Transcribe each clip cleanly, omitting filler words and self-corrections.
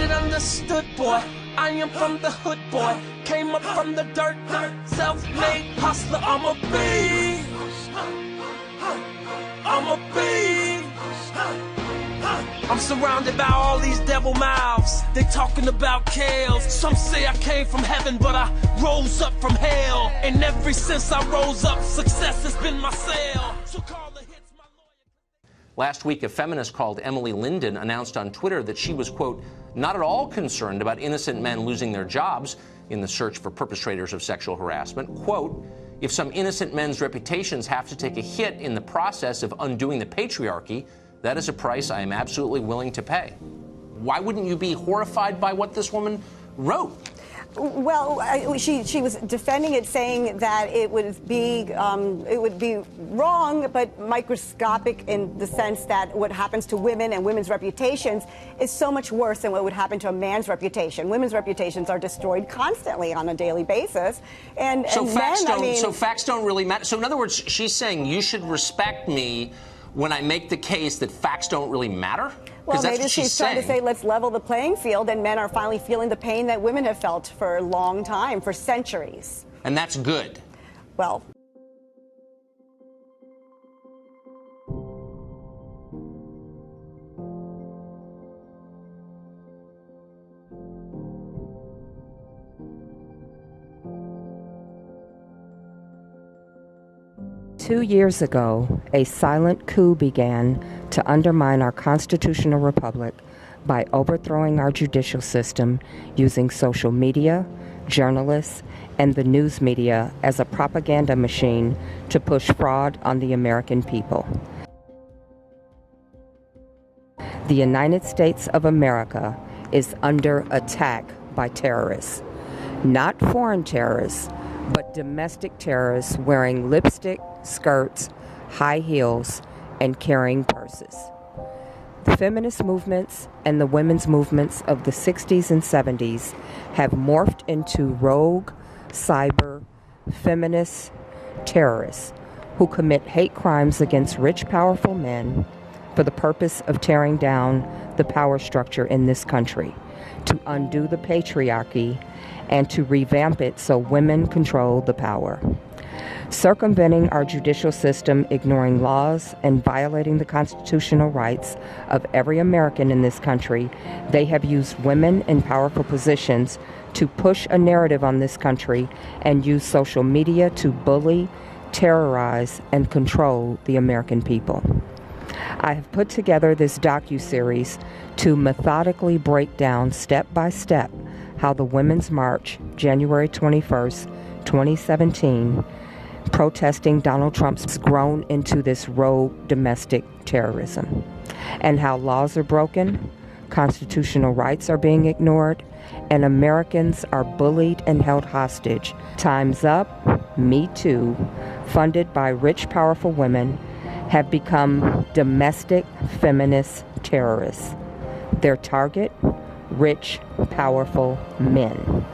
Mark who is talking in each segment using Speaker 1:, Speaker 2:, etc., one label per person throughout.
Speaker 1: it understood, boy. I am from the hood, boy. Came up from the dirt, self-made hustler. I'm a beast. I'm a beast. I'm surrounded by all these devil mouths. They talking about kales. Some say I came from heaven, but I rose up from hell. And ever since I rose up, success has been my sale. So call the hits my lawyer.
Speaker 2: Last week, a feminist called Emily Linden announced on Twitter that she was, quote, not at all concerned about innocent men losing their jobs in the search for perpetrators of sexual harassment. Quote, if some innocent men's reputations have to take a hit in the process of undoing the patriarchy, that is a price I am absolutely willing to pay. Why wouldn't you be horrified by what this woman wrote?
Speaker 3: Well, she was defending it, saying that it would be wrong, but microscopic in the sense that what happens to women and women's reputations is so much worse than what would happen to a man's reputation. Women's reputations are destroyed constantly on a daily basis, and
Speaker 2: so facts don't really matter. So in other words, she's saying you should respect me when I make the case that facts don't really matter?
Speaker 3: Well, maybe she's trying to say let's level the playing field, and men are finally feeling the pain that women have felt for a long time, for centuries.
Speaker 2: And that's good.
Speaker 3: Well,
Speaker 4: 2 years ago, a silent coup began to undermine our constitutional republic by overthrowing our judicial system using social media, journalists, and the news media as a propaganda machine to push fraud on the American people. The United States of America is under attack by terrorists, not foreign terrorists, but domestic terrorists wearing lipstick, skirts, high heels, and carrying purses. The feminist movements and the women's movements of the 60s and 70s have morphed into rogue, cyber, feminist terrorists who commit hate crimes against rich, powerful men for the purpose of tearing down the power structure in this country, to undo the patriarchy, and to revamp it so women control the power. Circumventing our judicial system, ignoring laws, and violating the constitutional rights of every American in this country, they have used women in powerful positions to push a narrative on this country and use social media to bully, terrorize, and control the American people. I have put together this docuseries to methodically break down step by step how the Women's March, January 21st, 2017, protesting Donald Trump's grown into this rogue domestic terrorism, and how laws are broken, constitutional rights are being ignored, and Americans are bullied and held hostage. Time's Up, Me Too, funded by rich, powerful women, have become domestic feminist terrorists. Their target, rich, powerful men.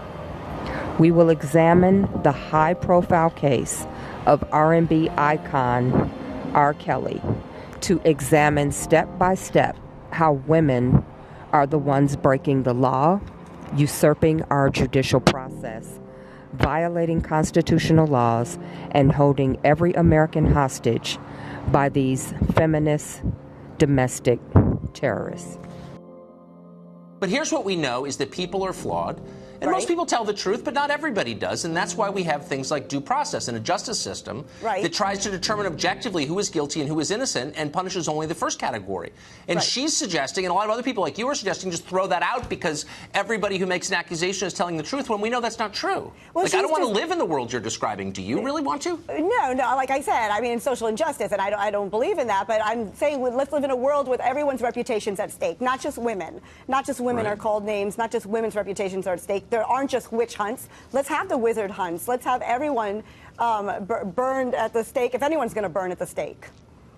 Speaker 4: We will examine the high-profile case of R&B icon R. Kelly to examine step by step how women are the ones breaking the law, usurping our judicial process, violating constitutional laws, and holding every American hostage by these feminist domestic terrorists.
Speaker 2: But here's what we know is that people are flawed. And most people tell the truth, but not everybody does. And that's why we have things like due process and a justice system that tries to determine objectively who is guilty and who is innocent and punishes only the first category. And she's suggesting, and a lot of other people like you are suggesting, just throw that out because everybody who makes an accusation is telling the truth when we know that's not true. Well, like, I don't want to live in the world you're describing. Do you really want to?
Speaker 3: No, like I said, I mean, social injustice, and I don't believe in that. But I'm saying let's live in a world with everyone's reputations at stake, not just women. Not just women are called names, not just women's reputations are at stake. There aren't just witch hunts. Let's have the wizard hunts. Let's have everyone burned at the stake, if anyone's going to burn at the stake.